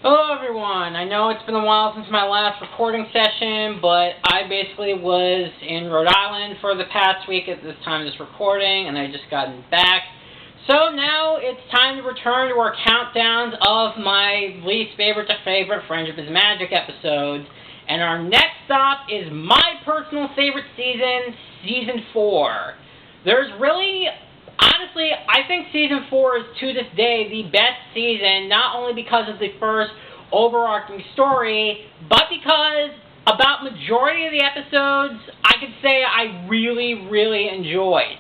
Hello everyone, I know it's been a while since my last recording session, but I basically was in Rhode Island for the past week at this time of this recording, and I just gotten back. So now it's time to return to our countdowns of my least favorite to favorite Friendship is Magic episodes. And our next stop is my personal favorite season, Season 4. There's really... Honestly, I think Season 4 is, to this day, the best season, not only because of the first overarching story, but because about majority of the episodes, I could say I really enjoyed.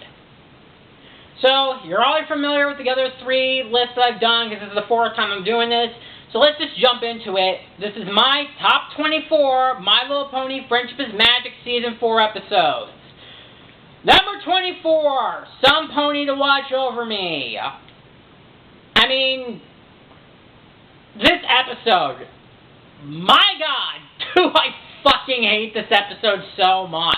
So, you're already familiar with the other three lists that I've done, because this is the fourth time I'm doing this. So let's just jump into it. This is my top 24 My Little Pony Friendship is Magic Season 4 episodes. Number 24, Some Pony to Watch Over Me. I mean, this episode, my God, do I fucking hate this episode so much.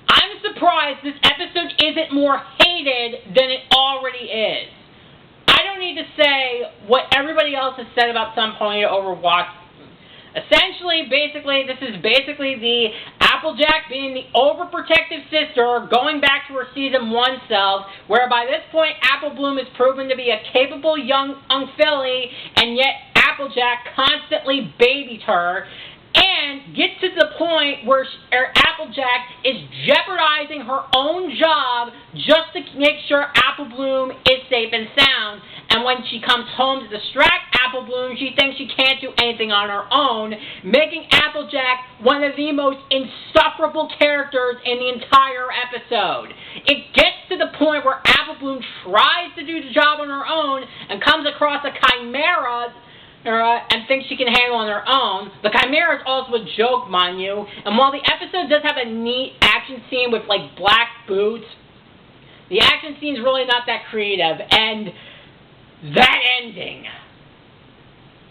I'm surprised this episode isn't more hated than it already is. I don't need to say what everybody else has said about Some Pony to Overwatch. Essentially, this is basically the Applejack being the overprotective sister going back to her Season 1 self, where by this point Apple Bloom is proven to be a capable young filly, and yet Applejack constantly babied her, and gets to the point where Applejack is jeopardizing her own job just to make sure Apple Bloom is safe and sound. And when she comes home to distract Apple Bloom, she thinks she can't do anything on her own, making Applejack one of the most insufferable characters in the entire episode. It gets to the point where Apple Bloom tries to do the job on her own and comes across a chimera and thinks she can handle on her own. The chimera is also a joke, mind you, and while the episode does have a neat action scene with, like, black boots, the action scene's really not that creative, and that ending.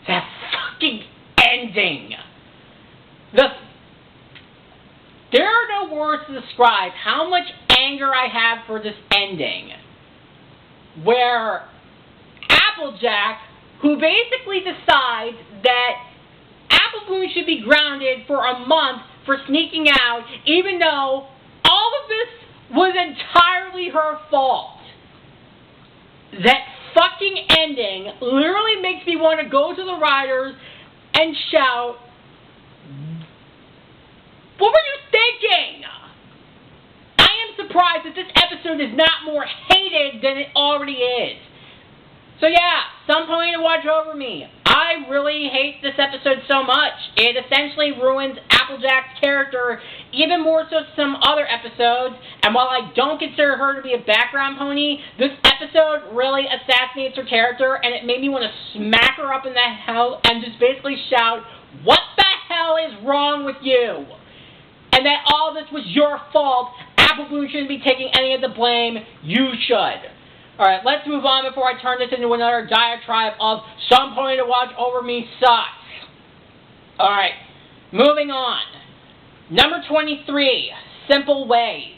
That fucking ending. There are no words to describe how much anger I have for this ending. Where Applejack, who basically decides that Apple Bloom should be grounded for a month for sneaking out, even though all of this was entirely her fault. That fucking ending literally makes me want to go to the writers and shout, "What were you thinking?" I am surprised that this episode is not more hated than it already is. So yeah, Some Pony to Watch Over Me. I really hate this episode so much. It essentially ruins Applejack's character even more so some other episodes. And while I don't consider her to be a background pony, this episode really assassinates her character, and it made me want to smack her up in the hell and just basically shout, "What the hell is wrong with you? And that all this was your fault. Apple Bloom shouldn't be taking any of the blame. You should." Alright, let's move on before I turn this into another diatribe of Some Pony to Watch Over Me sucks. Alright, moving on. Number 23, Simple Ways.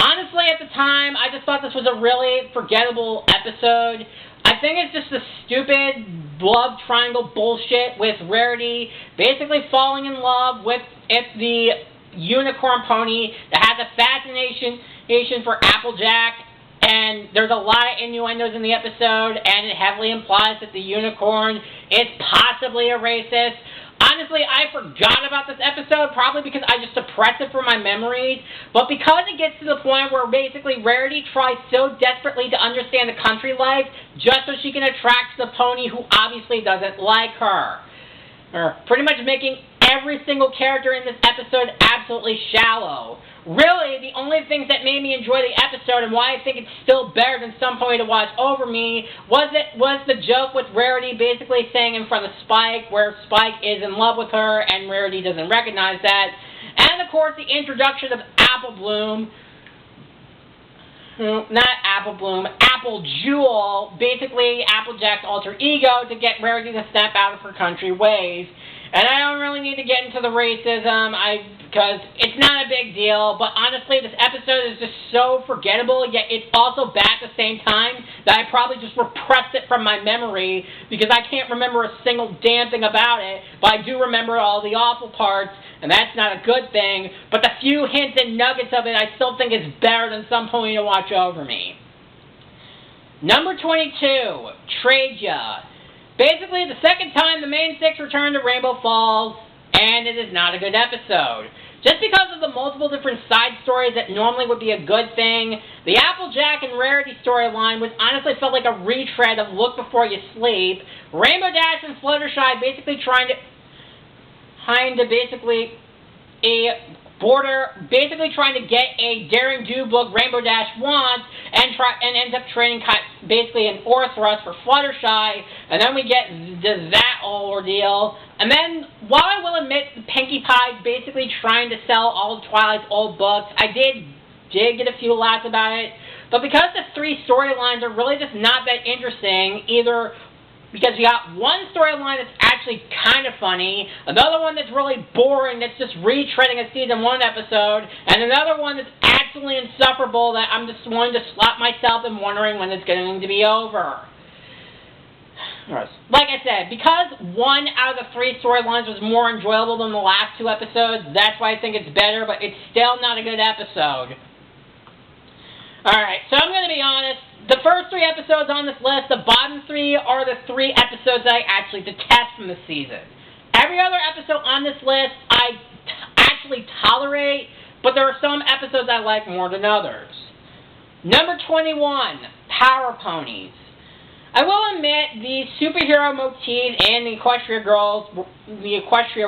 Honestly, at the time, I just thought this was a really forgettable episode. I think it's just a stupid love triangle bullshit with Rarity basically falling in love with the unicorn pony that has a fascination for Applejack. And there's a lot of innuendos in the episode, and it heavily implies that the unicorn is possibly a racist. Honestly, I forgot about this episode, probably because I just suppressed it from my memories. But because it gets to the point where basically Rarity tries so desperately to understand the country life just so she can attract the pony who obviously doesn't like her. Pretty much making every single character in this episode absolutely shallow. Really, the only things that made me enjoy the episode and why I think it's still better than Some Pony to Watch Over Me was the joke with Rarity basically saying in front of Spike, where Spike is in love with her and Rarity doesn't recognize that. And of course the introduction of Apple Bloom, not Apple Bloom, Apple Jewel, basically Applejack's alter ego to get Rarity to snap out of her country ways. And I don't really need to get into the racism, because it's not a big deal, but honestly, this episode is just so forgettable, yet it's also bad at the same time, that I probably just repressed it from my memory, because I can't remember a single damn thing about it, but I do remember all the awful parts, and that's not a good thing, but the few hints and nuggets of it I still think is better than some point to watch over me. Number 22, Traja. Basically, the second time the main six return to Rainbow Falls, and it is not a good episode. Just because of the multiple different side stories that normally would be a good thing, the Applejack and Rarity storyline was honestly felt like a retread of Look Before You Sleep. Rainbow Dash and Fluttershy basically trying to get a Daring Do book Rainbow Dash wants and ends up trading basically an Orthrus for Fluttershy, and then we get that ordeal. And then, while I will admit Pinkie Pie basically trying to sell all of Twilight's old books, I did get a few laughs about it, but because the three storylines are really just not that interesting, either because you got one storyline that's actually kind of funny, another one that's really boring, that's just retreading a season 1 episode, and another one that's absolutely insufferable that I'm just wanting to slap myself and wondering when it's going to be over. Like I said, because one out of the three storylines was more enjoyable than the last 2 episodes, that's why I think it's better, but it's still not a good episode. Alright, so I'm going to be honest. The first 3 episodes on this list, the bottom 3 are the 3 episodes that I actually detest from the season. Every other episode on this list I actually tolerate, but there are some episodes I like more than others. Number 21, Power Ponies. I will admit the superhero motif and the Equestria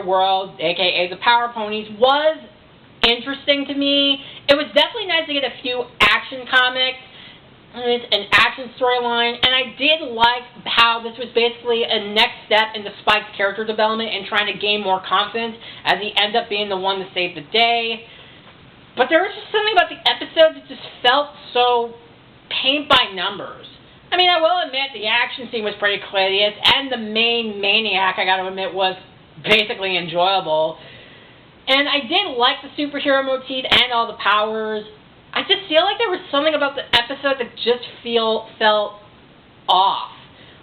world, aka the Power Ponies, was interesting to me. It was definitely nice to get a few action comics, an action storyline, and I did like how this was basically a next step into Spike's character development and trying to gain more confidence as he ends up being the one to save the day. But there was just something about the episode that just felt so paint by numbers. I mean, I will admit the action scene was pretty hideous, and the main maniac, I gotta admit, was basically enjoyable. And I did like the superhero motif and all the powers. I just feel like there was something about the episode that just felt off.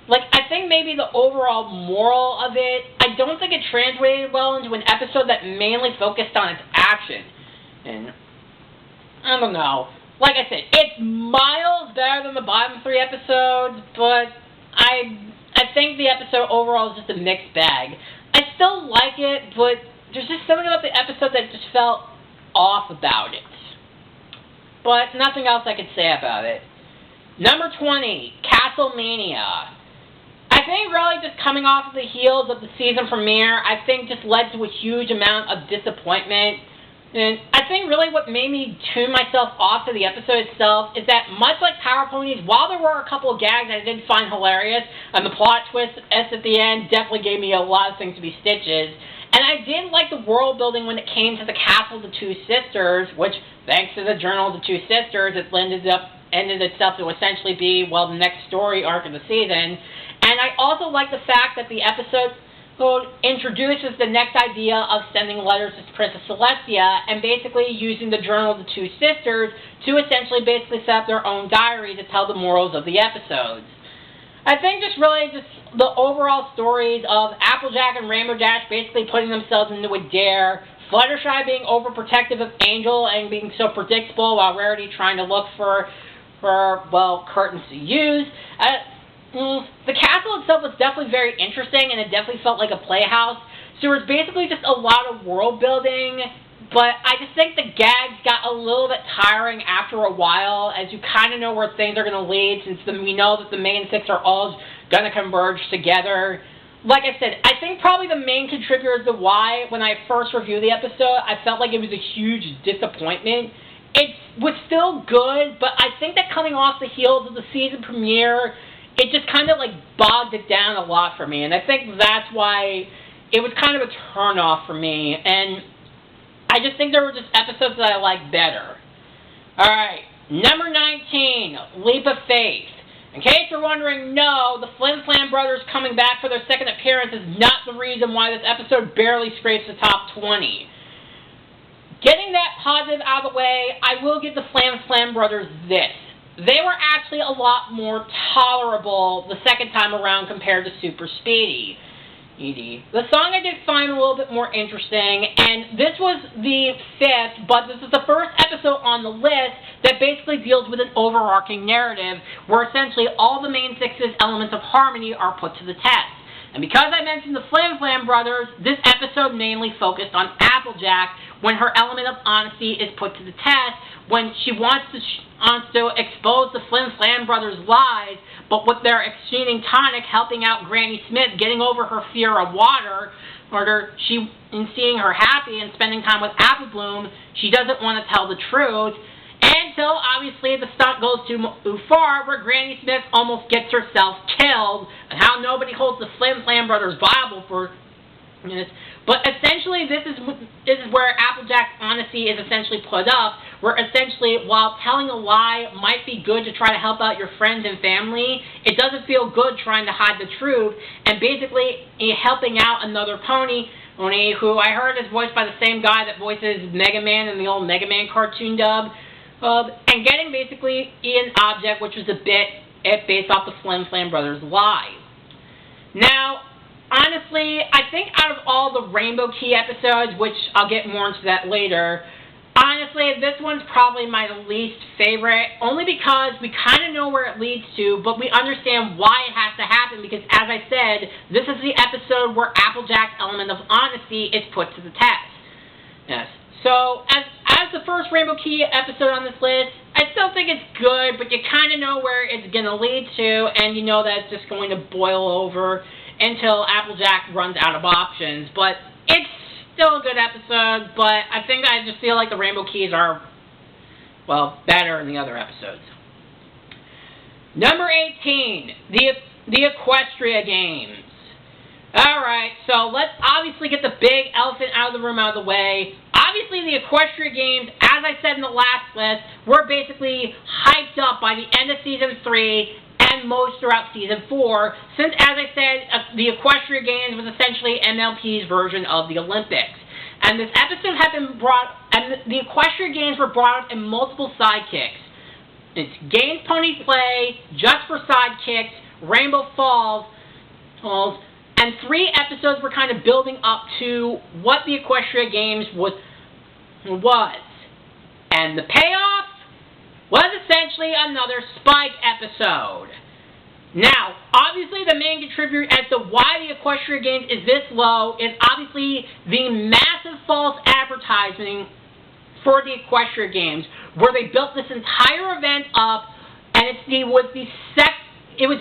Like, I think maybe the overall moral of it, I don't think it translated well into an episode that mainly focused on its action. And, I don't know. Like I said, it's miles better than the bottom 3 episodes, but I think the episode overall is just a mixed bag. I still like it, but there's just something about the episode that just felt off about it. But nothing else I could say about it. Number 20, Castlemania. I think really just coming off of the heels of the season premiere, I think just led to a huge amount of disappointment. And I think really what made me tune myself off to the episode itself is that much like Power Ponies, while there were a couple of gags I did find hilarious, and the plot twist at the end definitely gave me a lot of things to be stitches, and I did like the world building when it came to the Castle of the Two Sisters, which, thanks to the Journal of the Two Sisters, it ended itself to essentially be, well, the next story arc of the season. And I also like the fact that the episode introduces the next idea of sending letters to Princess Celestia and basically using the Journal of the Two Sisters to essentially set up their own diary to tell the morals of the episodes. I think just the overall stories of Applejack and Rainbow Dash basically putting themselves into a dare, Fluttershy being overprotective of Angel and being so predictable while Rarity trying to look for curtains to use. The castle itself was definitely very interesting, and it definitely felt like a playhouse. So it was basically just a lot of world building, but I just think the gags got a little bit tiring after a while, as you kind of know where things are going to lead, since we know that the main 6 are all going to converge together. Like I said, I think probably the main contributor is why, when I first reviewed the episode, I felt like it was a huge disappointment. It was still good, but I think that coming off the heels of the season premiere, it just kind of bogged it down a lot for me, and I think that's why it was kind of a turn-off for me, and I just think there were just episodes that I liked better. Alright, number 19, Leap of Faith. In case you're wondering, no, the Flim Flam Brothers coming back for their second appearance is not the reason why this episode barely scrapes the top 20. Getting that positive out of the way, I will give the Flam Flam Brothers this. They were actually a lot more tolerable the second time around compared to Super Speedy. The song I did find a little bit more interesting, and this was the 5th, but this is the first episode on the list that basically deals with an overarching narrative where essentially all the main 6's elements of harmony are put to the test. And because I mentioned the Flam Flam Brothers, this episode mainly focused on Applejack when her element of honesty is put to the test, when she wants to expose the Flim Flam Brothers' lies, but with their exceeding tonic helping out Granny Smith getting over her fear of water, in seeing her happy and spending time with Apple Bloom, she doesn't want to tell the truth, until obviously the stunt goes too far where Granny Smith almost gets herself killed, and how nobody holds the Flim Flam Brothers liable for this. But essentially this is where Applejack's honesty is essentially put up, where essentially while telling a lie might be good to try to help out your friends and family, it doesn't feel good trying to hide the truth, and basically helping out another pony who I heard is voiced by the same guy that voices Mega Man in the old Mega Man cartoon dub, and getting basically Ian Object, which was a bit based off the Flim Flam Brothers' lies. Now, honestly, I think out of all the Rainbow Key episodes, which I'll get more into that later, honestly, this one's probably my least favorite, only because we kind of know where it leads to, but we understand why it has to happen, because as I said, this is the episode where Applejack's element of honesty is put to the test. Yes. So, as the first Rainbow Key episode on this list, I still think it's good, but you kind of know where it's going to lead to, and you know that it's just going to boil over until Applejack runs out of options. But it's still a good episode, but I think I just feel like the Rainbow Keys are, well, better than the other episodes. Number 18, the Equestria Games. Alright, so let's obviously get the big elephant out of the room out of the way. Obviously, the Equestria Games, as I said in the last list, were basically hyped up by the end of Season 3 and most throughout Season 4, since, as I said, the Equestria Games was essentially MLP's version of the Olympics. And this episode had been the Equestria Games were brought up in multiple sidekicks. It's Games Pony Play, Just for Sidekicks, Rainbow Falls, and 3 episodes were kind of building up to what the Equestria Games was. And the payoff was essentially another Spike episode. Now, obviously the main contributor as to why the Equestria Games is this low is obviously the massive false advertising for the Equestria Games, where they built this entire event up, and it was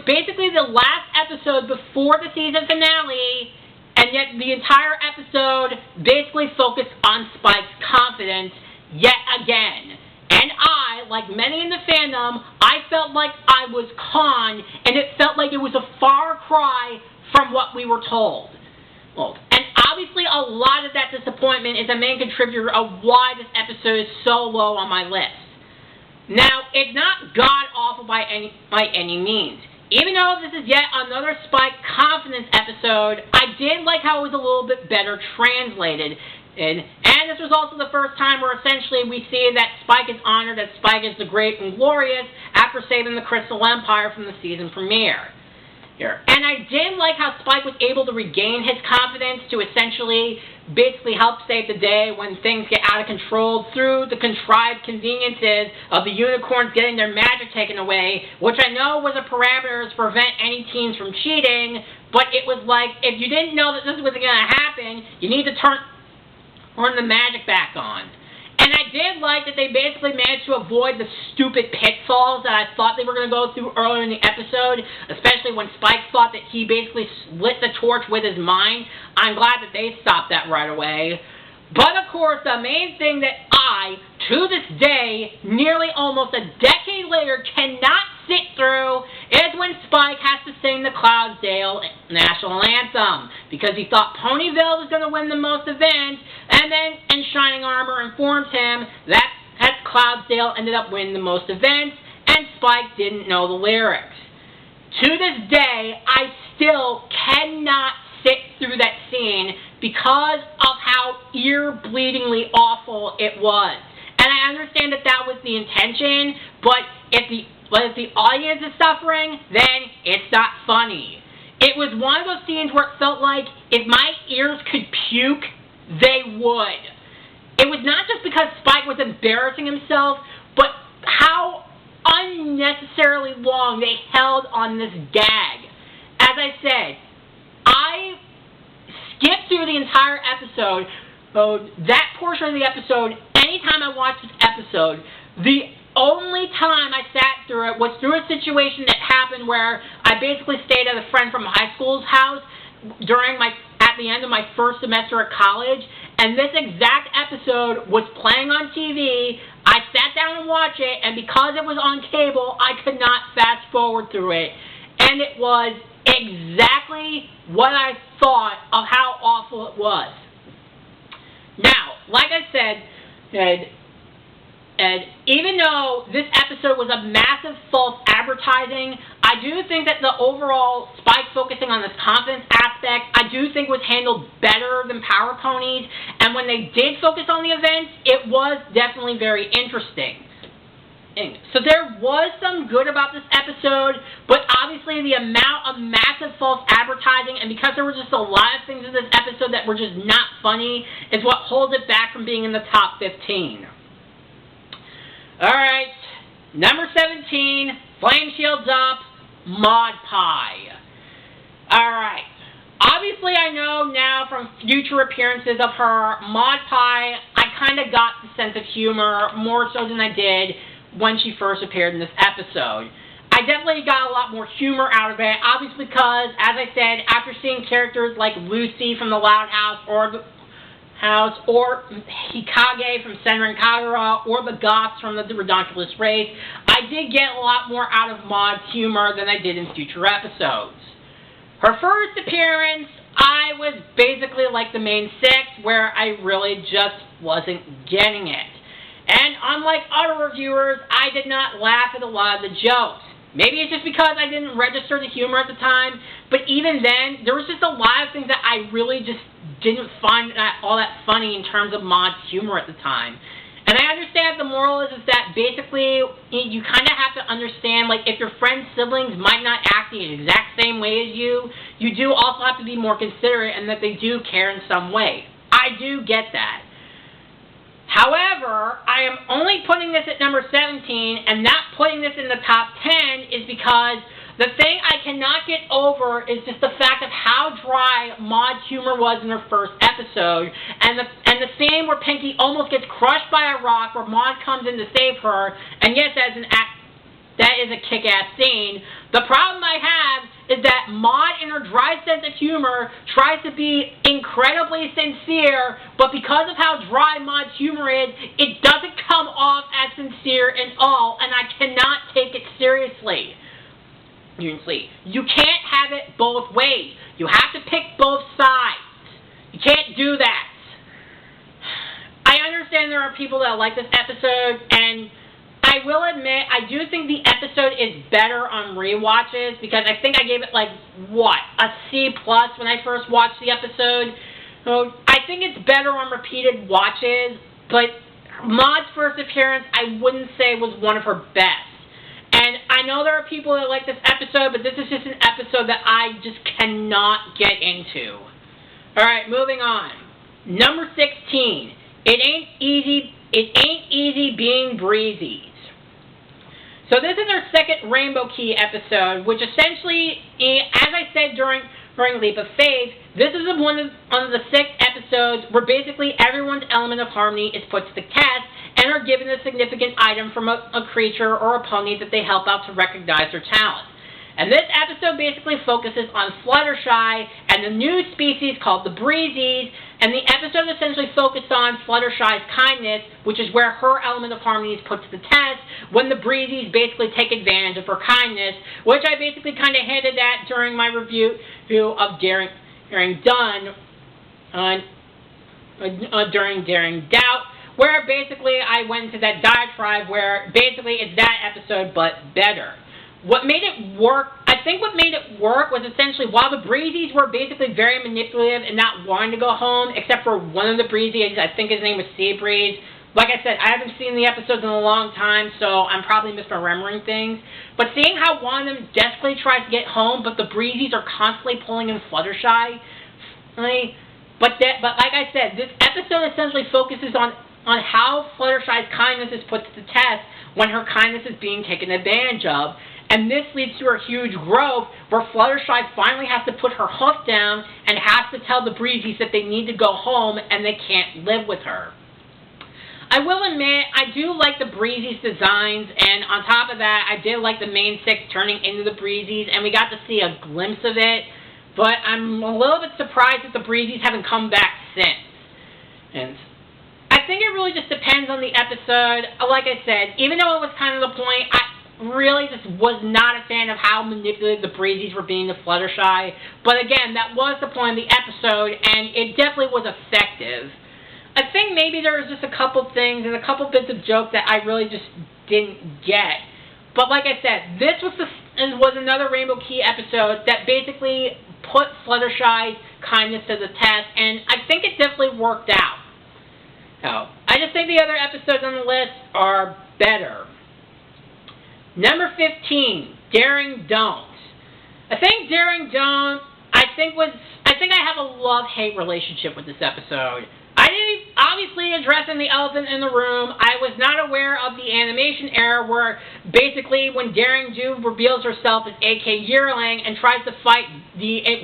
basically the last episode before the season finale, and yet the entire episode basically focused on Spike's confidence yet again. And I, like many in the fandom, I felt like I was conned, and it felt like it was a far cry from what we were told. And obviously a lot of that disappointment is a main contributor of why this episode is so low on my list. Now, it's not god-awful by any means. Even though this is yet another Spike confidence episode, I did like how it was a little bit better translated. And this was also the first time where essentially we see that Spike is honored as Spike is the Great and Glorious after saving the Crystal Empire from the season premiere. And I did like how Spike was able to regain his confidence to essentially basically help save the day when things get out of control through the contrived conveniences of the unicorns getting their magic taken away, which I know was a parameter to prevent any teams from cheating, but it was like, if you didn't know that this was going to happen, you need to turn the magic back on. And I did like that they basically managed to avoid the stupid pitfalls that I thought they were going to go through earlier in the episode, especially when Spike thought that he basically lit the torch with his mind. I'm glad that they stopped that right away. But of course, the main thing that I, to this day, nearly almost a decade later, cannot sit through is when Spike has to sing the Cloudsdale National Anthem, because he thought Ponyville was going to win the most events, and then Shining Armor informs him that Cloudsdale ended up winning the most events, and Spike didn't know the lyrics. to this day, I still cannot sit through that scene because of how ear-bleedingly awful it was. And I understand that that was the intention, but if the audience is suffering, then it's not funny. It was one of those scenes where it felt like if my ears could puke, they would. It was not just because Spike was embarrassing himself, but how unnecessarily long they held on this gag. As I said, I skipped through the entire episode, that portion of the episode, anytime I watched this episode. The only time I sat through it was through a situation that happened where I basically stayed at a friend from high school's house at the end of my first semester at college, and this exact episode was playing on TV. I sat down and watched it, and because it was on cable, I could not fast forward through it, and it was exactly what I thought of how awful it was. Now, like I said, and even though this episode was a massive false advertising, I do think that the overall Spike focusing on this confidence aspect, I do think was handled better than Power Ponies. And when they did focus on the events, it was definitely very interesting. So there was some good about this episode, but obviously the amount of massive false advertising, and because there were just a lot of things in this episode that were just not funny, is what holds it back from being in the top 15. Alright, number 17, Flame Shields Up, Maud Pie. Alright, obviously I know now from future appearances of her, Maud Pie, I kind of got the sense of humor more so than I did when she first appeared in this episode. I definitely got a lot more humor out of it, obviously because, as I said, after seeing characters like Lucy from the Loud House, or Hikage from Senran Kagura, or the Goths from the Redonkulous Race, I did get a lot more out of Maud's humor than I did in future episodes. Her first appearance, I was basically like the main six, where I really just wasn't getting it. And unlike other reviewers, I did not laugh at a lot of the jokes. Maybe it's just because I didn't register the humor at the time, but even then, there was just a lot of things that I really just didn't find all that funny in terms of Maud's humor at the time. And I understand the moral is that basically you kind of have to understand, like, if your friend's siblings might not act the exact same way as you, you do also have to be more considerate and that they do care in some way. I do get that. However, I am only putting this at number 17 and not putting this in the top 10 is because the thing I cannot get over is just the fact of how dry Maud's humor was in her first episode, and the scene where Pinky almost gets crushed by a rock where Maud comes in to save her, and yes, that is a kick-ass scene. The problem I have is that Maud, in her dry sense of humor, tries to be incredibly sincere, but because of how dry Maud's humor is, it doesn't come off as sincere at all, and I cannot take it seriously. You can't have it both ways. You have to pick both sides. You can't do that. I understand there are people that like this episode, and I will admit, I do think the episode is better on rewatches, because I think I gave it, like, a C+ when I first watched the episode. So I think it's better on repeated watches, but Maud's first appearance, I wouldn't say was one of her best. And I know there are people that like this episode, but this is just an episode that I just cannot get into. Alright, moving on. Number 16. It ain't easy being breezy. So this is our second Rainbow Key episode, which essentially, as I said during Leap of Faith, this is one of the 6 episodes where basically everyone's element of harmony is put to the test and are given a significant item from a creature or a pony that they help out to recognize their talent. And this episode basically focuses on Fluttershy and the new species called the Breezies, and the episode essentially focused on Fluttershy's kindness, which is where her element of harmony is put to the test, when the Breezies basically take advantage of her kindness, which I basically kind of hinted at during my review of Daring Doubt, where basically I went into that diatribe where basically it's that episode but better. What made it work, I think what made it work was essentially while the Breezies were basically very manipulative and not wanting to go home, except for one of the Breezies, I think his name was Seabreeze. Like I said, I haven't seen the episodes in a long time, so I'm probably misremembering things. But seeing how one of them desperately tries to get home, but the Breezies are constantly pulling in Fluttershy. But like I said, this episode essentially focuses on how Fluttershy's kindness is put to the test when her kindness is being taken advantage of. And this leads to her huge growth, where Fluttershy finally has to put her hoof down and has to tell the Breezies that they need to go home and they can't live with her. I will admit, I do like the Breezies' designs, and on top of that, I did like the main six turning into the Breezies, and we got to see a glimpse of it, but I'm a little bit surprised that the Breezies haven't come back since. And I think it really just depends on the episode. Like I said, even though it was kind of the point, I really just was not a fan of how manipulative the Breezies were being to Fluttershy, but again, that was the point of the episode, and it definitely was effective. I think maybe there was just a couple things and a couple bits of jokes that I really just didn't get. But like I said, this was another Rainbow Key episode that basically put Fluttershy's kindness to the test, and I think it definitely worked out. So, I just think the other episodes on the list are better. Number 15, Daring Don't. I think Daring Don't, I think I have a love-hate relationship with this episode. I didn't, obviously addressing the elephant in the room, I was not aware of the animation error where basically when Daring Do reveals herself as A.K. Yearling and tries to fight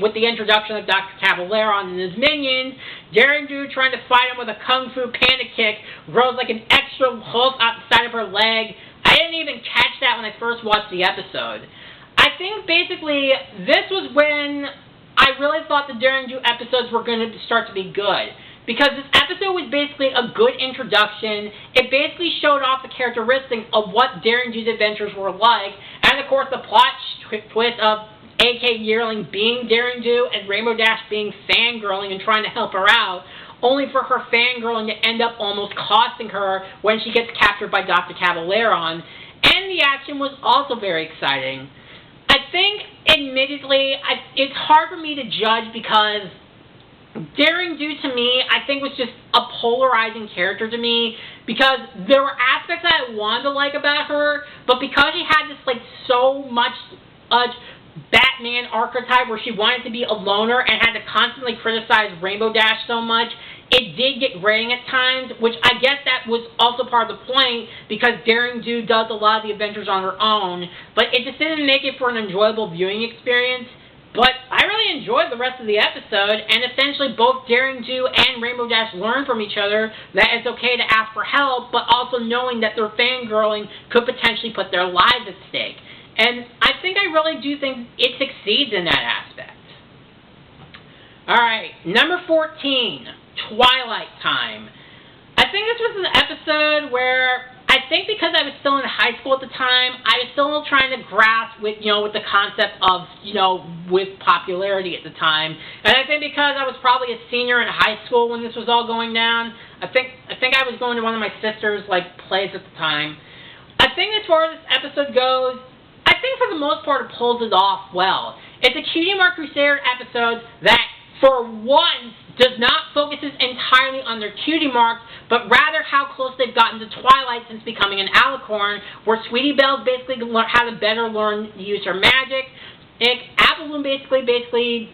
with the introduction of Dr. Caballero and his minions, Daring Do trying to fight him with a Kung Fu Panda kick grows like an extra hoof out the side of her leg. I didn't even catch that when I first watched the episode. I think basically this was when I really thought the Daring Do episodes were going to start to be good. Because this episode was basically a good introduction. It basically showed off the characteristics of what Daring Do's adventures were like. And of course the plot twist of A.K. Yearling being Daring Do and Rainbow Dash being fangirling and trying to help her out. Only for her fangirling to end up almost costing her when she gets captured by Dr. Caballero. And the action was also very exciting. I think, admittedly, it's hard for me to judge because Daring Do to me, I think, was just a polarizing character to me because there were aspects that I wanted to like about her, but because she had this so much Batman archetype where she wanted to be a loner and had to constantly criticize Rainbow Dash so much, it did get grating at times, which I guess that was also part of the point because Daring Do does a lot of the adventures on her own, but it just didn't make it for an enjoyable viewing experience. But I really enjoyed the rest of the episode, and essentially both Daring Do and Rainbow Dash learn from each other that it's okay to ask for help, but also knowing that their fangirling could potentially put their lives at stake. And I think I really do think it succeeds in that aspect. Alright, number 14, Twilight Time. I think this was an episode where I think because I was still in high school at the time, I was still trying to grasp with the concept of, with popularity at the time. And I think because I was probably a senior in high school when this was all going down, I think I was going to one of my sister's, plays at the time. I think as far as this episode goes, I think for the most part it pulls it off well. It's a Cutie Mark Crusader episode that, for once, does not focuses entirely on their cutie marks, but rather how close they've gotten to Twilight since becoming an Alicorn, where Sweetie Belle's basically had to better learn to use her magic. Applebloom basically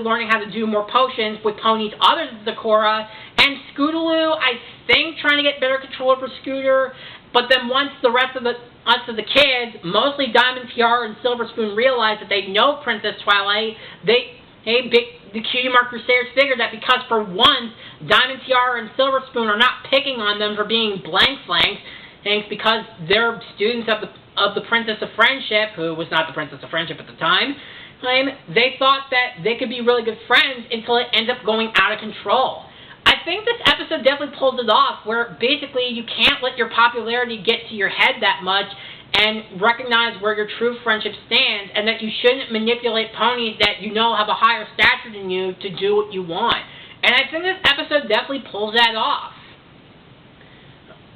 learning how to do more potions with Pony's other Zecora, and Scootaloo, I think, trying to get better control over Scooter. But then once the rest of the kids, mostly Diamond Tiara and Silver Spoon, realize that they know Princess Twilight, the Cutie Mark Crusaders figured that because for once, Diamond Tiara and Silver Spoon are not picking on them for being blank flanks, and it's because they're students of the Princess of Friendship, who was not the Princess of Friendship at the time, they thought that they could be really good friends until it ends up going out of control. I think this episode definitely pulls it off, where basically you can't let your popularity get to your head that much and recognize where your true friendship stands, and that you shouldn't manipulate ponies that have a higher stature than you to do what you want. And I think this episode definitely pulls that off.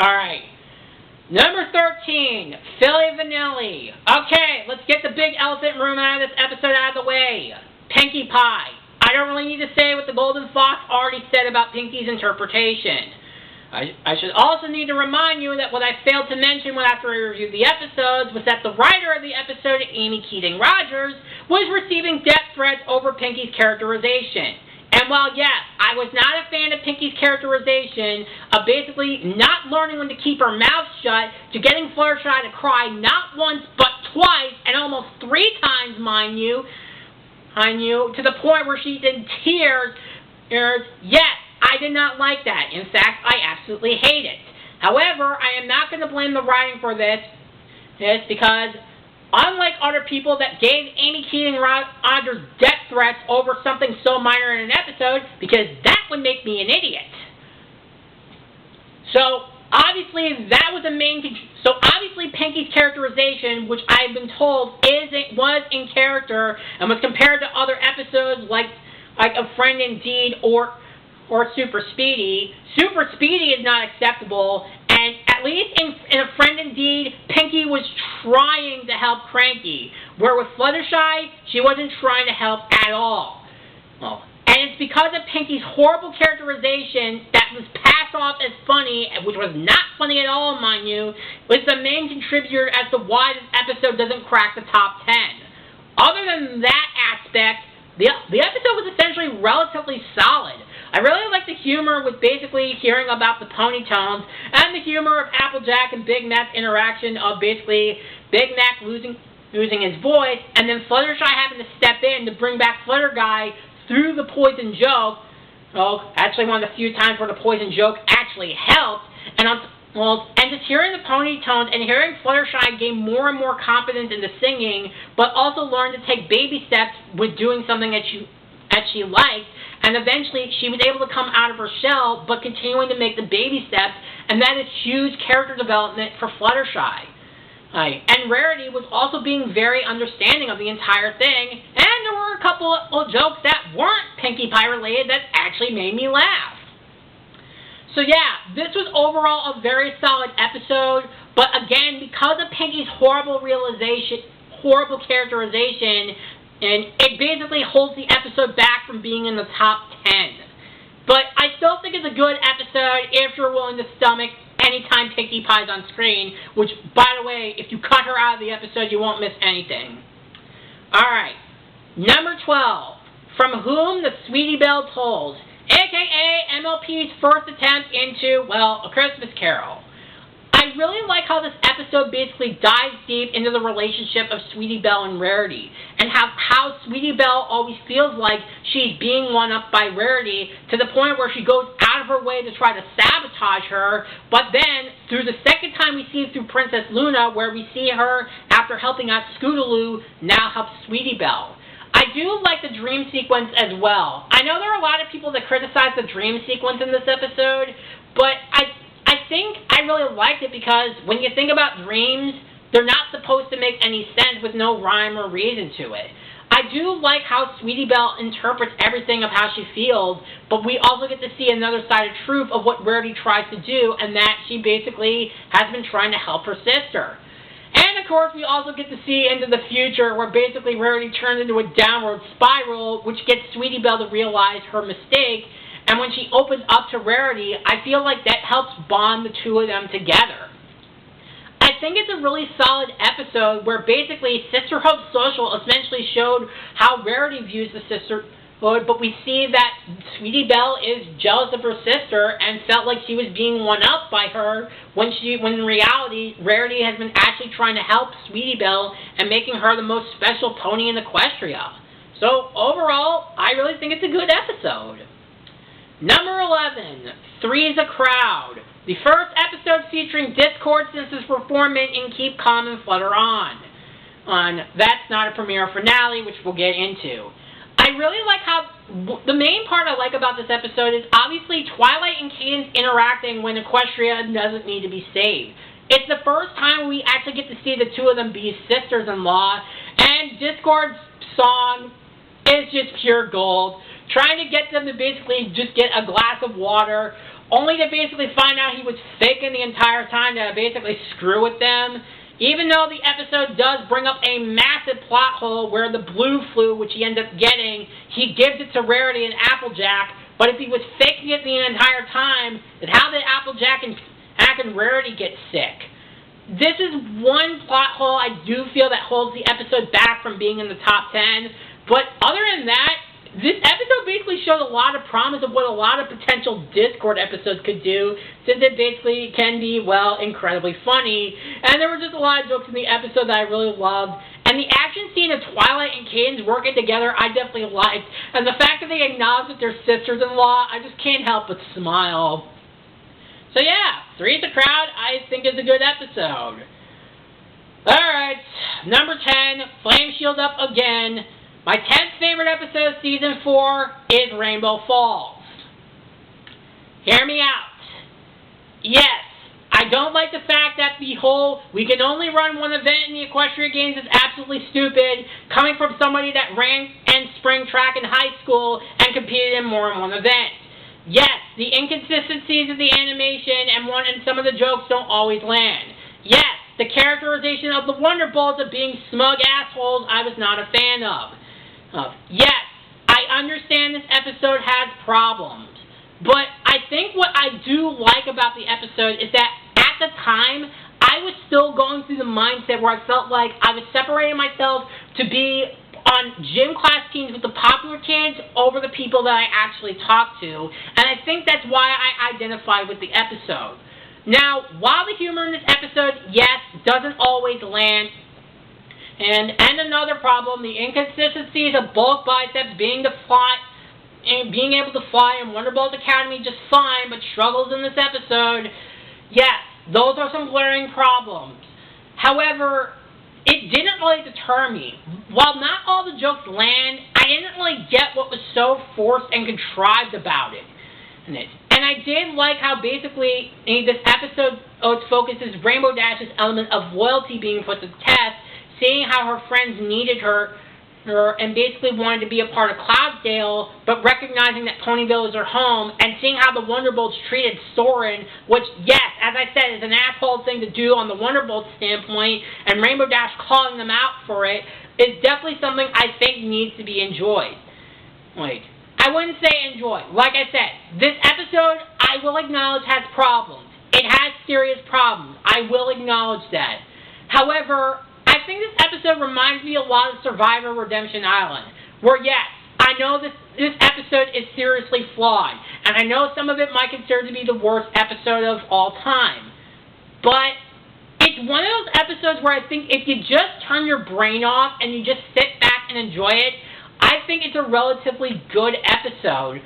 Alright. Number 13, Philly Vanilli. Okay, let's get the big elephant in the room out of this episode out of the way. Pinkie Pie. I don't really need to say what the Golden Fox already said about Pinkie's interpretation. I should also need to remind you that what I failed to mention when after I reviewed the episodes was that the writer of the episode, Amy Keating Rogers, was receiving death threats over Pinkie's characterization. And while, yes, I was not a fan of Pinkie's characterization of basically not learning when to keep her mouth shut to getting Fluttershy to cry not once but twice and almost 3 times, mind you, to the point where she's in tears, yes, I did not like that. In fact, I absolutely hate it. However, I am not going to blame the writing for this because unlike other people that gave Amy Keating Rogers death threats over something so minor in an episode, because that would make me an idiot. So obviously Pinkie's characterization, which I've been told was in character and was compared to other episodes like A Friend Indeed or Super Speedy. Super Speedy is not acceptable, and at least in A Friend Indeed, Pinkie was trying to help Cranky, where with Fluttershy, she wasn't trying to help at all. And it's because of Pinkie's horrible characterization that was passed off as funny, which was not funny at all, mind you, was the main contributor as to why this episode doesn't crack the top 10. Other than that aspect, the episode was essentially relatively solid. I really like the humor with basically hearing about the Ponytones and the humor of Applejack and Big Mac's interaction of basically Big Mac losing his voice and then Fluttershy having to step in to bring back Flutterguy through the poison joke. Actually one of the few times where the poison joke actually helped. And just hearing the Ponytones and hearing Fluttershy gain more and more confidence in the singing, but also learn to take baby steps with doing something that she liked. And eventually, she was able to come out of her shell, but continuing to make the baby steps, and that is huge character development for Fluttershy. And Rarity was also being very understanding of the entire thing, and there were a couple of jokes that weren't Pinkie Pie related that actually made me laugh. So yeah, this was overall a very solid episode, but again, because of Pinkie's horrible characterization, and it basically holds the episode back from being in the top 10. But I still think it's a good episode if you're willing to stomach anytime Pinkie Pie's on screen, which, by the way, if you cut her out of the episode, you won't miss anything. Alright, number 12, From Whom the Sweetie Belle Tolls, a.k.a. MLP's first attempt into, well, A Christmas Carol. I really like how this episode basically dives deep into the relationship of Sweetie Belle and Rarity, and how Sweetie Belle always feels like she's being one-upped by Rarity to the point where she goes out of her way to try to sabotage her, but then, through the second time we see through Princess Luna, where we see her, after helping out Scootaloo, now helps Sweetie Belle. I do like the dream sequence as well. I know there are a lot of people that criticize the dream sequence in this episode, but I think I really liked it because when you think about dreams, they're not supposed to make any sense with no rhyme or reason to it. I do like how Sweetie Belle interprets everything of how she feels, but we also get to see another side of truth of what Rarity tries to do, and that she basically has been trying to help her sister. And of course, we also get to see into the future where basically Rarity turns into a downward spiral, which gets Sweetie Belle to realize her mistake. And when she opens up to Rarity, I feel like that helps bond the two of them together. I think it's a really solid episode where basically Sisterhood Social essentially showed how Rarity views the sisterhood, but we see that Sweetie Belle is jealous of her sister and felt like she was being one-upped by her when in reality, Rarity has been actually trying to help Sweetie Belle and making her the most special pony in Equestria. So overall, I really think it's a good episode. Number 11, Three's a Crowd. The first episode featuring Discord since his performance in Keep Calm and Flutter On. That's not a premiere finale, which we'll get into. I really like how, the main part I like about this episode is obviously Twilight and Cadance interacting when Equestria doesn't need to be saved. It's the first time we actually get to see the two of them be sisters-in-law, and Discord's song is just pure gold. Trying to get them to basically just get a glass of water, only to basically find out he was faking the entire time to basically screw with them. Even though the episode does bring up a massive plot hole where the blue flu, which he ends up getting, he gives it to Rarity and Applejack, but if he was faking it the entire time, then how did Applejack and Rarity get sick? This is one plot hole I do feel that holds the episode back from being in the top 10, but other than that, this episode basically showed a lot of promise of what a lot of potential Discord episodes could do, since it basically can be, well, incredibly funny. And there were just a lot of jokes in the episode that I really loved. And the action scene of Twilight and Cadence working together, I definitely liked. And the fact that they acknowledge that they're sisters-in-law, I just can't help but smile. So yeah, Three's a Crowd, I think is a good episode. Alright, number 10, Flame Shield Up Again. My 10th favorite episode of Season 4 is Rainbow Falls. Hear me out. Yes, I don't like the fact that the whole we can only run one event in the Equestria Games is absolutely stupid, coming from somebody that ran and spring track in high school and competed in more than one event. Yes, the inconsistencies of the animation and some of the jokes don't always land. Yes, the characterization of the Wonderbolts of being smug assholes I was not a fan of. Yes, I understand this episode has problems, but I think what I do like about the episode is that at the time, I was still going through the mindset where I felt like I was separating myself to be on gym class teams with the popular kids over the people that I actually talk to, and I think that's why I identify with the episode. Now, while the humor in this episode, yes, doesn't always land, and another problem, the inconsistencies of Bulk Biceps being able to fly in Wonderbolt Academy just fine, but struggles in this episode. Yes, those are some glaring problems. However, it didn't really deter me. While not all the jokes land, I didn't really get what was so forced and contrived about it. And I did like how basically in this episode, its focus is Rainbow Dash's element of loyalty being put to the test, seeing how her friends needed her and basically wanted to be a part of Cloudsdale, but recognizing that Ponyville is her home, and seeing how the Wonderbolts treated Soren, which, yes, as I said, is an asshole thing to do on the Wonderbolts standpoint, and Rainbow Dash calling them out for it, is definitely something I think needs to be enjoyed. I wouldn't say enjoy. Like I said, this episode, I will acknowledge, has problems. It has serious problems. I will acknowledge that. However, I think this episode reminds me a lot of Survivor Redemption Island, where yes, I know this episode is seriously flawed, and I know some of it might consider to be the worst episode of all time, but it's one of those episodes where I think if you just turn your brain off and you just sit back and enjoy it, I think it's a relatively good episode.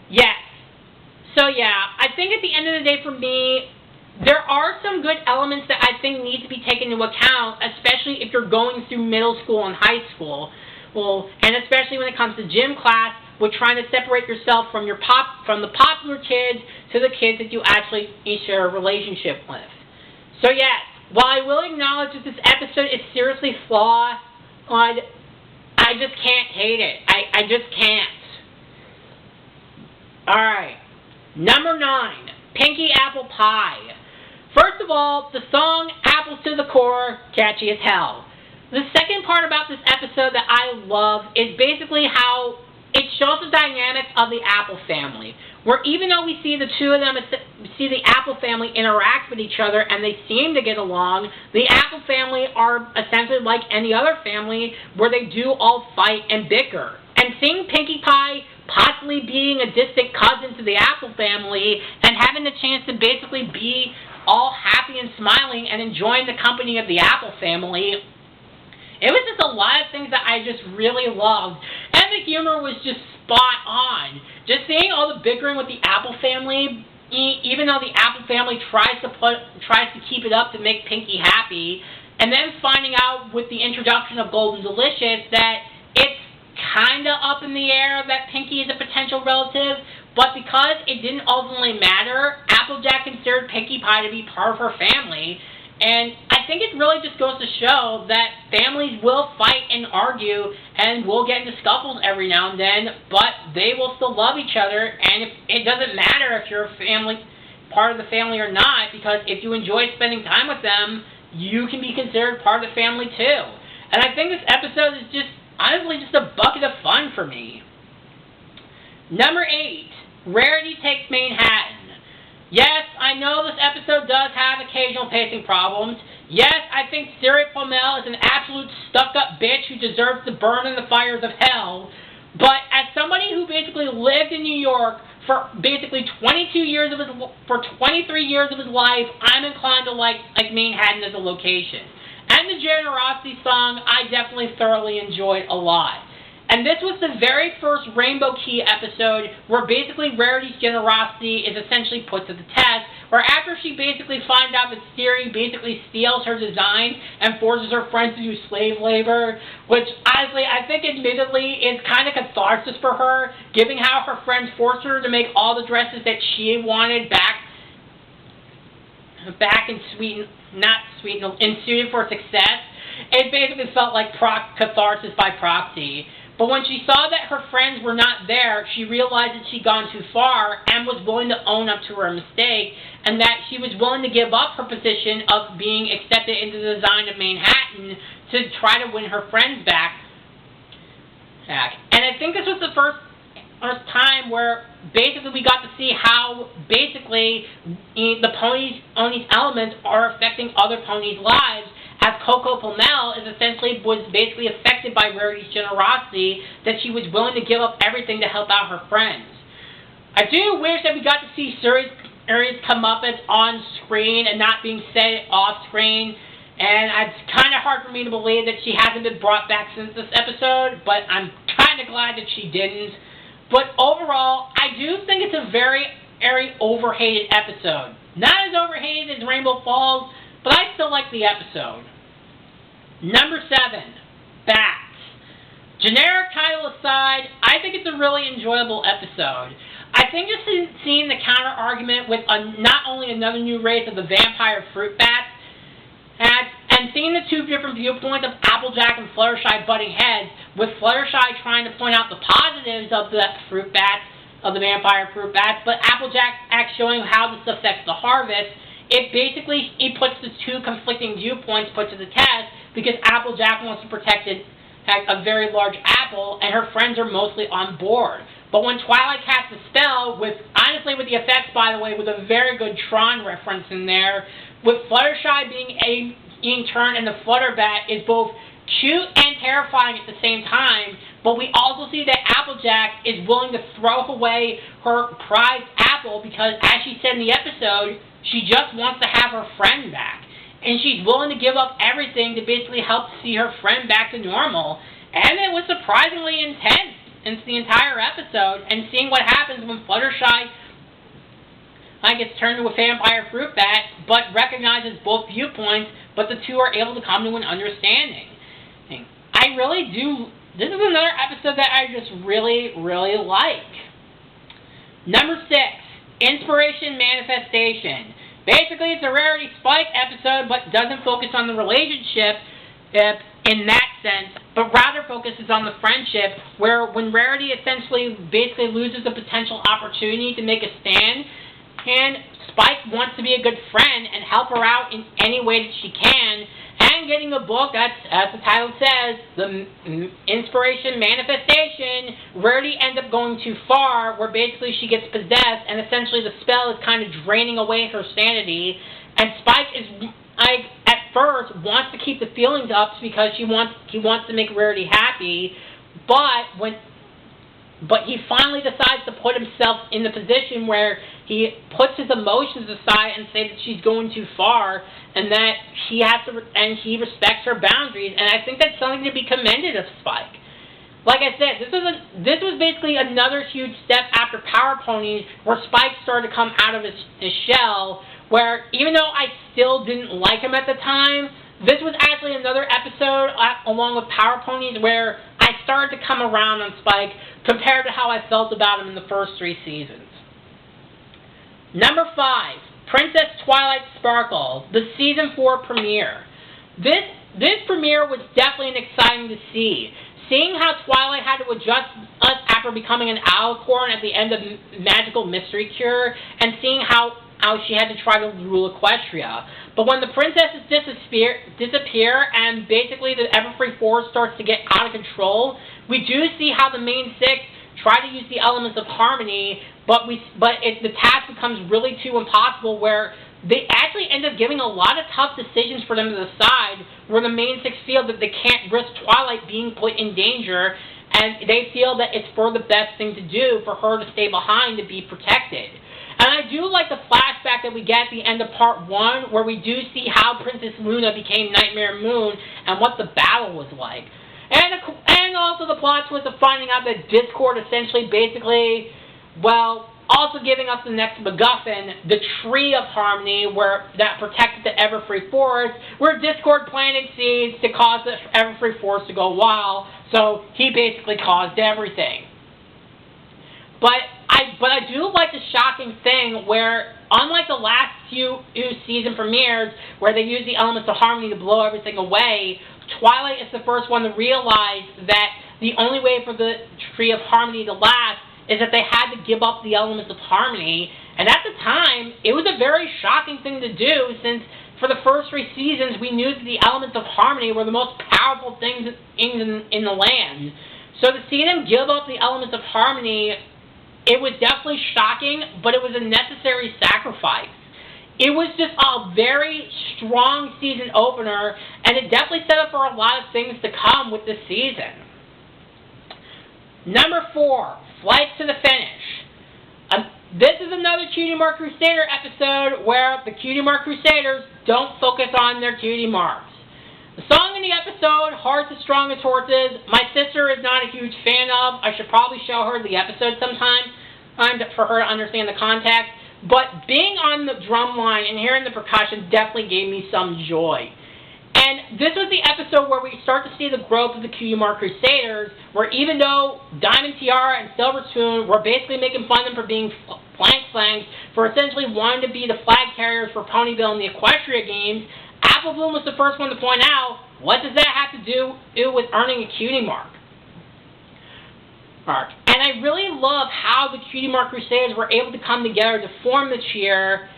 Yes. So yeah, I think at the end of the day for me, there are some good elements that I think need to be taken into account, especially if you're going through middle school and high school. Well, and especially when it comes to gym class, with trying to separate yourself from the popular kids to the kids that you actually share a relationship with. So yes, while I will acknowledge that this episode is seriously flawed, I just can't hate it. I just can't. Alright. Number 9, Pinky Apple Pie. First of all, the song Apples to the Core, catchy as hell. The second part about this episode that I love is basically how it shows the dynamics of the Apple family, where even though we see the two of them, see the Apple family interact with each other and they seem to get along, the Apple family are essentially like any other family where they do all fight and bicker. And seeing Pinkie Pie possibly being a distant cousin to the Apple family and having the chance to basically be all happy and smiling and enjoying the company of the Apple family, it was just a lot of things that I just really loved. And the humor was just spot on. Just seeing all the bickering with the Apple family, even though the Apple family tries to keep it up to make Pinkie happy, and then finding out with the introduction of Golden Delicious that it's kind of up in the air that Pinkie is a potential relative, but because it didn't ultimately matter, Applejack considered Pinkie Pie to be part of her family, and I I think it really just goes to show that families will fight and argue and will get into scuffles every now and then, but they will still love each other, and it doesn't matter if you're a family, part of the family or not, because if you enjoy spending time with them, you can be considered part of the family too. And I think this episode is just, honestly, just a bucket of fun for me. Number 8, Rarity Takes Manhattan. Yes, I know this episode does have occasional pacing problems. Yes, I think Siri Pommel is an absolute stuck-up bitch who deserves to burn in the fires of hell. But as somebody who basically lived in New York for basically 23 years of his life, I'm inclined to like Manhattan as a location. And the Generosity song, I definitely thoroughly enjoyed a lot. And this was the very first Rainbow Key episode where basically Rarity's generosity is essentially put to the test, where after she basically finds out that Siri basically steals her design and forces her friends to do slave labor, which honestly I think admittedly is kind of catharsis for her, given how her friends forced her to make all the dresses that she wanted back in Suited for Success. It basically felt like catharsis by proxy. But when she saw that her friends were not there, she realized that she'd gone too far and was willing to own up to her mistake, and that she was willing to give up her position of being accepted into the design of Manhattan to try to win her friends back. And I think this was the first time where basically we got to see how basically the ponies' elements are affecting other ponies' lives, as Coco Pommel was basically affected by Rarity's generosity, that she was willing to give up everything to help out her friends. I do wish that we got to see Siri's comeuppance on screen and not being said off screen, and it's kind of hard for me to believe that she hasn't been brought back since this episode, but I'm kind of glad that she didn't. But overall, I do think it's a very, very overhated episode. Not as overhated as Rainbow Falls, but I still like the episode. Number 7, Bats. Generic title aside, I think it's a really enjoyable episode. I think just seeing the counter-argument with not only another new race of the vampire fruit bats, and seeing the two different viewpoints of Applejack and Fluttershy butting heads, with Fluttershy trying to point out the positives of the fruit bats, of the vampire fruit bats, but Applejack showing how this affects the harvest. It puts the two conflicting viewpoints put to the test, because Applejack wants to protect a very large apple, and her friends are mostly on board. But when Twilight casts a spell, with the effects, by the way, with a very good Tron reference in there, with Fluttershy being turned into Flutterbat is both cute and terrifying at the same time, but we also see that Applejack is willing to throw away her prized apple because, as she said in the episode, she just wants to have her friend back. And she's willing to give up everything to basically help see her friend back to normal. And it was surprisingly intense in the entire episode. And seeing what happens when Fluttershy gets turned into a vampire fruit bat, but recognizes both viewpoints, but the two are able to come to an understanding. I really do. This is another episode that I just really, really like. Number 6, Inspiration Manifestation. Basically, it's a Rarity Spike episode, but doesn't focus on the relationship in that sense, but rather focuses on the friendship, where when Rarity basically loses a potential opportunity to make a stand, and Spike wants to be a good friend and help her out in any way that she can, and getting a book, as the title says, the Inspiration Manifestation, Rarity ends up going too far, where basically she gets possessed, and essentially the spell is kind of draining away her sanity, and Spike at first wants to keep the feelings up because he wants to make Rarity happy, but he finally decides to put himself in the position where he puts his emotions aside and says that she's going too far, and that he respects her boundaries, and I think that's something to be commended of Spike. Like I said, this was basically another huge step after Power Ponies, where Spike started to come out of his shell, where even though I still didn't like him at the time, this was actually another episode, along with Power Ponies, where I started to come around on Spike compared to how I felt about him in the first 3 seasons. Number 5, Princess Twilight Sparkle, the Season 4 premiere. this premiere was definitely exciting to see. Seeing how Twilight had to adjust us after becoming an alicorn at the end of Magical Mystery Cure, and seeing how she had to try to rule Equestria. But when the princesses disappear and basically the Everfree Force starts to get out of control, we do see how the main six try to use the elements of harmony, but the task becomes really too impossible, where they actually end up giving a lot of tough decisions for them to decide, where the main six feel that they can't risk Twilight being put in danger, and they feel that it's for the best thing to do for her to stay behind to be protected. And I do like the flashback that we get at the end of Part 1, where we do see how Princess Luna became Nightmare Moon and what the battle was like. And also the plot twist of finding out that Discord essentially basically, well, also giving us the next MacGuffin, the Tree of Harmony, that protected the Everfree Forest, where Discord planted seeds to cause the Everfree Forest to go wild, so he basically caused everything. But I do like the shocking thing where, unlike the last few season premieres, where they use the elements of harmony to blow everything away, Twilight is the first one to realize that the only way for the Tree of Harmony to last is that they had to give up the elements of harmony. And at the time, it was a very shocking thing to do, since for the first 3 seasons, we knew that the elements of harmony were the most powerful things in the land. So to see them give up the elements of harmony, it was definitely shocking, but it was a necessary sacrifice. It was just a very strong season opener, and it definitely set up for a lot of things to come with this season. Number 4, Flight to the Finish. This is another Cutie Mark Crusader episode where the Cutie Mark Crusaders don't focus on their cutie marks. The song in the episode, Hearts as Strong as Horses, my sister is not a huge fan of. I should probably show her the episode sometime for her to understand the context. But being on the drum line and hearing the percussion definitely gave me some joy. And this was the episode where we start to see the growth of the Cutie Mark Crusaders, where even though Diamond Tiara and Silver Spoon were basically making fun of them for being flank for essentially wanting to be the flag carriers for Ponyville in the Equestria games, Apple Bloom was the first one to point out, what does that have to do with earning a Cutie Mark? And I really love how the Cutie Mark Crusaders were able to come together to form the cheer.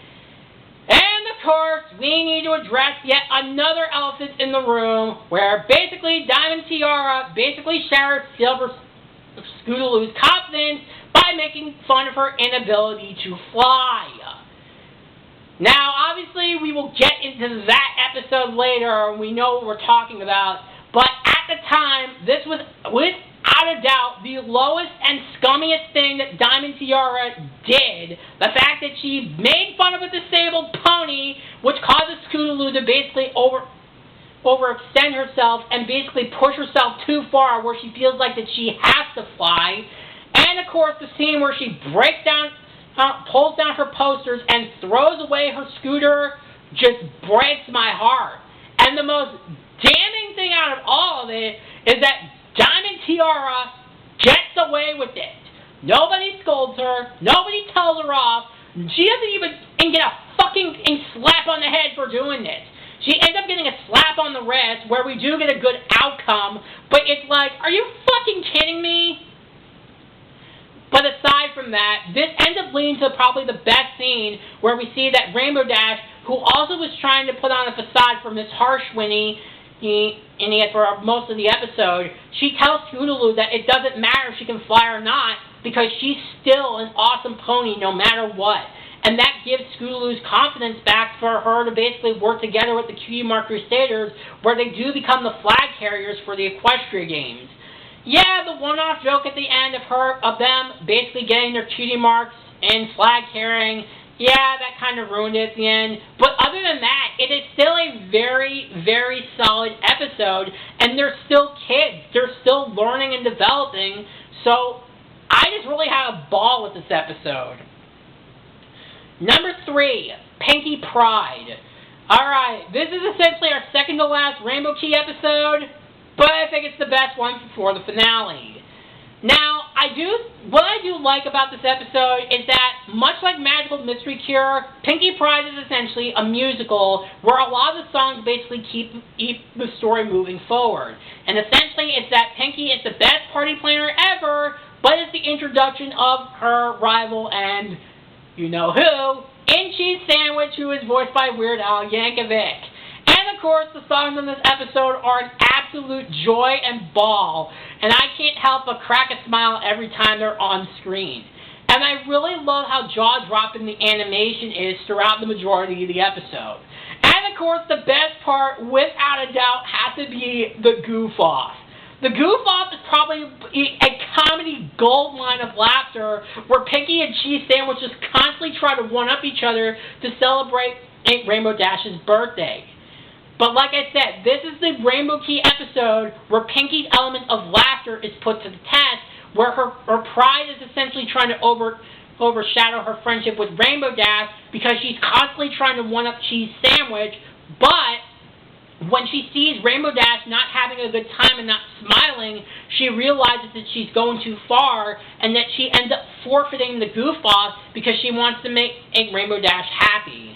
And of course, we need to address yet another elephant in the room, where basically Diamond Tiara basically shatters Silver Scootaloo's confidence by making fun of her inability to fly. Now, obviously, we will get into that episode later, and we know what we're talking about, but at the time, this was, without a doubt, the lowest and scummiest thing that Diamond Tiara did. The fact that she made fun of a disabled pony, which causes Scootaloo to basically overextend herself and basically push herself too far, where she feels like that she has to fly. And of course, the scene where she pulls down her posters and throws away her scooter just breaks my heart. And the most damning thing out of all of it is that Diamond Tiara gets away with it. Nobody scolds her. Nobody tells her off. She doesn't even get a fucking slap on the head for doing this. She ends up getting a slap on the wrist, where we do get a good outcome, but it's like, are you fucking kidding me? But aside from that, this ends up leading to probably the best scene, where we see that Rainbow Dash, who also was trying to put on a facade for Miss Harshwinnie for most of the episode, she tells Scootaloo that it doesn't matter if she can fly or not, because she's still an awesome pony no matter what. And that gives Scootaloo's confidence back for her to basically work together with the Cutie Mark Crusaders, where they do become the flag carriers for the Equestria games. Yeah, the one-off joke at the end of them basically getting their cutie marks and flag carrying, yeah, that kind of ruined it at the end. But other than that, it is still a very, very solid episode, and they're still kids. They're still learning and developing, so I just really had a ball with this episode. Number 3, Pinkie Pride. Alright, this is essentially our second to last Rainbow Key episode, but I think it's the best one before the finale. Now, what I do like about this episode is that, much like Magical Mystery Cure, Pinkie Pride is essentially a musical where a lot of the songs basically keep the story moving forward. And essentially, it's that Pinkie is the best party planner ever, but it's the introduction of her rival and you know who, In Cheese Sandwich, who is voiced by Weird Al Yankovic. And of course, the songs in this episode are an absolute joy and ball, and I can't help but crack a smile every time they're on screen. And I really love how jaw-dropping the animation is throughout the majority of the episode. And of course, the best part, without a doubt, has to be the goof-off. The goof-off is probably a comedy gold mine of laughter where Pinkie and Cheese Sandwich just constantly try to one-up each other to celebrate Rainbow Dash's birthday. But like I said, this is the Rainbow Key episode where Pinkie's element of laughter is put to the test, where her pride is essentially trying to overshadow her friendship with Rainbow Dash because she's constantly trying to one-up Cheese Sandwich, but when she sees Rainbow Dash not having a good time and not smiling, she realizes that she's going too far and that she ends up forfeiting the goof-off because she wants to make Rainbow Dash happy.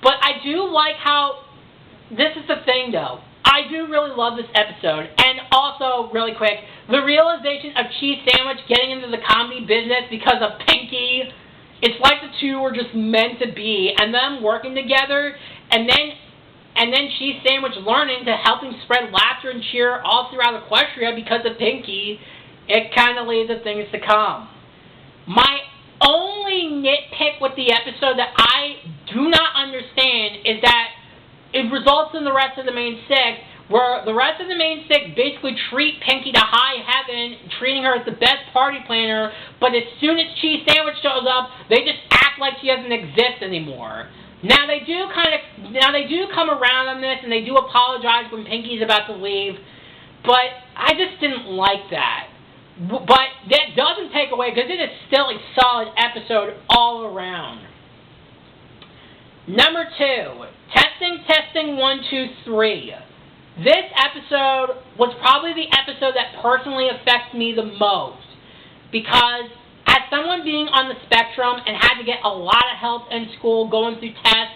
But I do like how, this is the thing though, I do really love this episode, and also, really quick, the realization of Cheese Sandwich getting into the comedy business because of Pinkie, it's like the two were just meant to be, and them working together, and then Cheese Sandwich learning to helping spread laughter and cheer all throughout Equestria because of Pinkie, it kind of leads to things to come. My only nitpick with the episode that I do not understand is that it results in the rest of the main six, where the rest of the main six basically treat Pinkie to high heaven, treating her as the best party planner, but as soon as Cheese Sandwich shows up, they just act like she doesn't exist anymore. Now they do come around on this, and they do apologize when Pinkie's about to leave, but I just didn't like that. But that doesn't take away, because it is still a solid episode all around. Number 2, Testing 1, 2, 3. This episode was probably the episode that personally affects me the most, because as someone being on the spectrum and had to get a lot of help in school going through tests,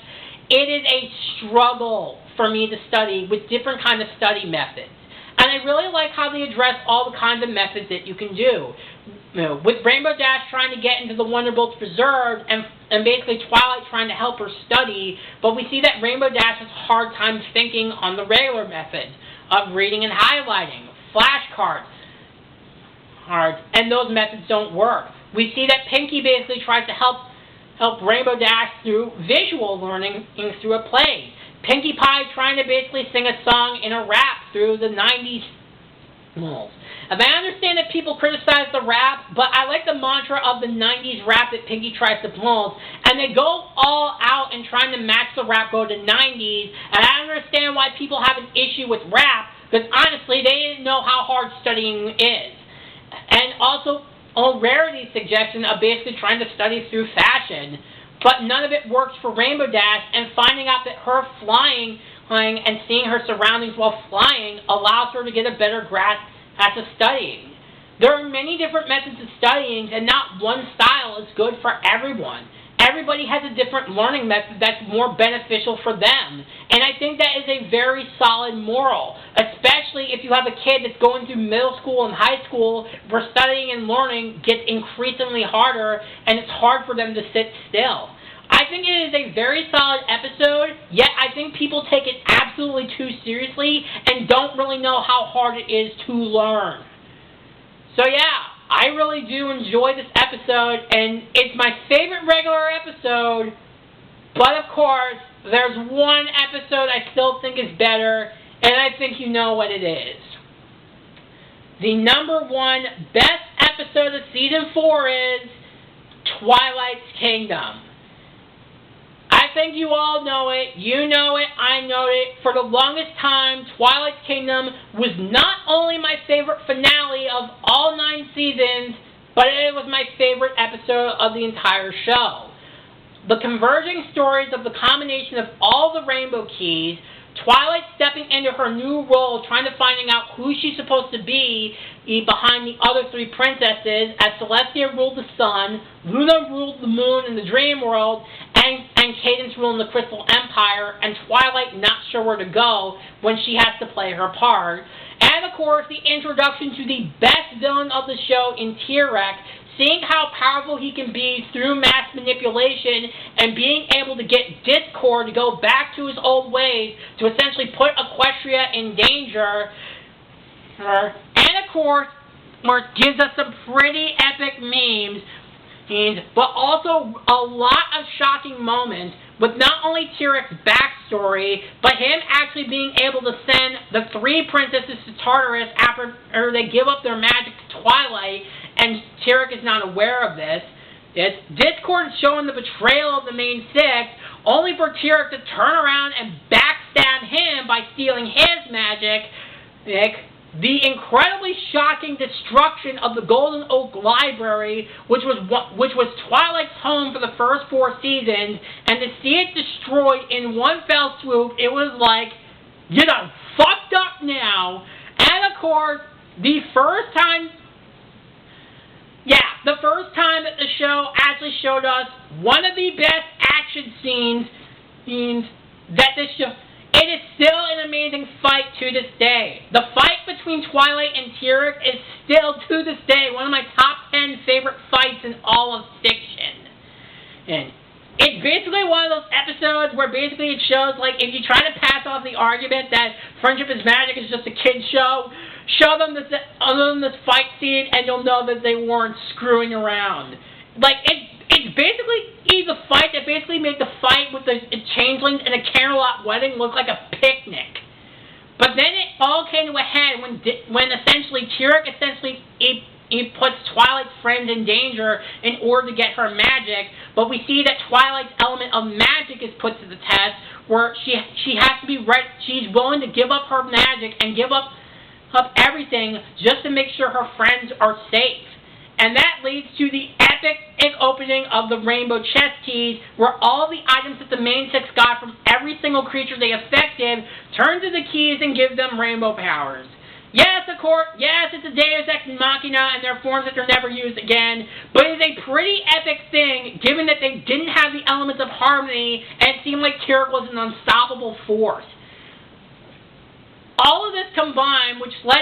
it is a struggle for me to study with different kinds of study methods. And I really like how they address all the kinds of methods that you can do. You know, with Rainbow Dash trying to get into the Wonderbolts Preserve and basically Twilight trying to help her study, but we see that Rainbow Dash has a hard time thinking on the regular method of reading and highlighting, flashcards, and those methods don't work. We see that Pinkie basically tries to help Rainbow Dash through visual learning through a play. Pinkie Pie trying to basically sing a song in a rap through the 90s rules. And I understand that people criticize the rap, but I like the mantra of the 90s rap that Pinkie tries to pull, and they go all out in trying to match the rap go to 90s, and I understand why people have an issue with rap, because honestly, they didn't know how hard studying is. And also, Rarity's suggestion of basically trying to study through fashion, but none of it works for Rainbow Dash, and finding out that her flying and seeing her surroundings while flying allows her to get a better grasp as to studying. There are many different methods of studying, and not one style is good for everyone. Everybody has a different learning method that's more beneficial for them, and I think that is a very solid moral, especially if you have a kid that's going through middle school and high school where studying and learning gets increasingly harder, and it's hard for them to sit still. I think it is a very solid episode, yet I think people take it absolutely too seriously and don't really know how hard it is to learn. So yeah, I really do enjoy this episode, and it's my favorite regular episode, but of course, there's one episode I still think is better, and I think you know what it is. The number 1 best episode of Season 4 is Twilight's Kingdom. I think you all know it, you know it, I know it. For the longest time, Twilight's Kingdom was not only my favorite finale of all 9 seasons, but it was my favorite episode of the entire show. The converging stories of the combination of all the Rainbow Keys Twilight stepping into her new role, trying to finding out who she's supposed to be behind the other three princesses, as Celestia ruled the sun, Luna ruled the moon in the dream world, and Cadance ruled the Crystal Empire, and Twilight not sure where to go when she has to play her part. And of course, the introduction to the best villain of the show in Tirek, seeing how powerful he can be through mass manipulation and being able to get Discord to go back to his old ways to essentially put Equestria in danger. And of course, Mark gives us some pretty epic memes, but also a lot of shocking moments with not only Tirek's backstory, but him actually being able to send the three princesses to Tartarus after they give up their magic to Twilight, and Tirek is not aware of this. Discord showing the betrayal of the main six, only for Tirek to turn around and backstab him by stealing his magic. The incredibly shocking destruction of the Golden Oak Library, which was Twilight's home for the first 4 seasons, and to see it destroyed in one fell swoop, it was like, you done fucked up now. And of course, the first time that the show actually showed us one of the best action scenes that this show. It is still an amazing fight to this day. The fight between Twilight and Tirek is still, to this day, one of my top 10 favorite fights in all of fiction. And it's basically one of those episodes where basically it shows, like, if you try to pass off the argument that Friendship is Magic is just a kid's show, show them this fight scene and you'll know that they weren't screwing around. Like, it's basically the fight that basically made the fight with the changelings and a Camelot wedding look like a picnic. But then it all came to a head when essentially Tirek he puts Twilight's friends in danger in order to get her magic. But we see that Twilight's element of magic is put to the test, where she has to be right. She's willing to give up her magic and give up everything just to make sure her friends are safe. And that leads to the epic opening of the Rainbow Chest Keys, where all the items that the main six got from every single creature they affected turn to the keys and give them rainbow powers. Yes, of course, yes, it's a Deus Ex Machina and there are forms that are never used again, but it's a pretty epic thing, given that they didn't have the elements of harmony and it seemed like Tirek was an unstoppable force. All of this combined, which led to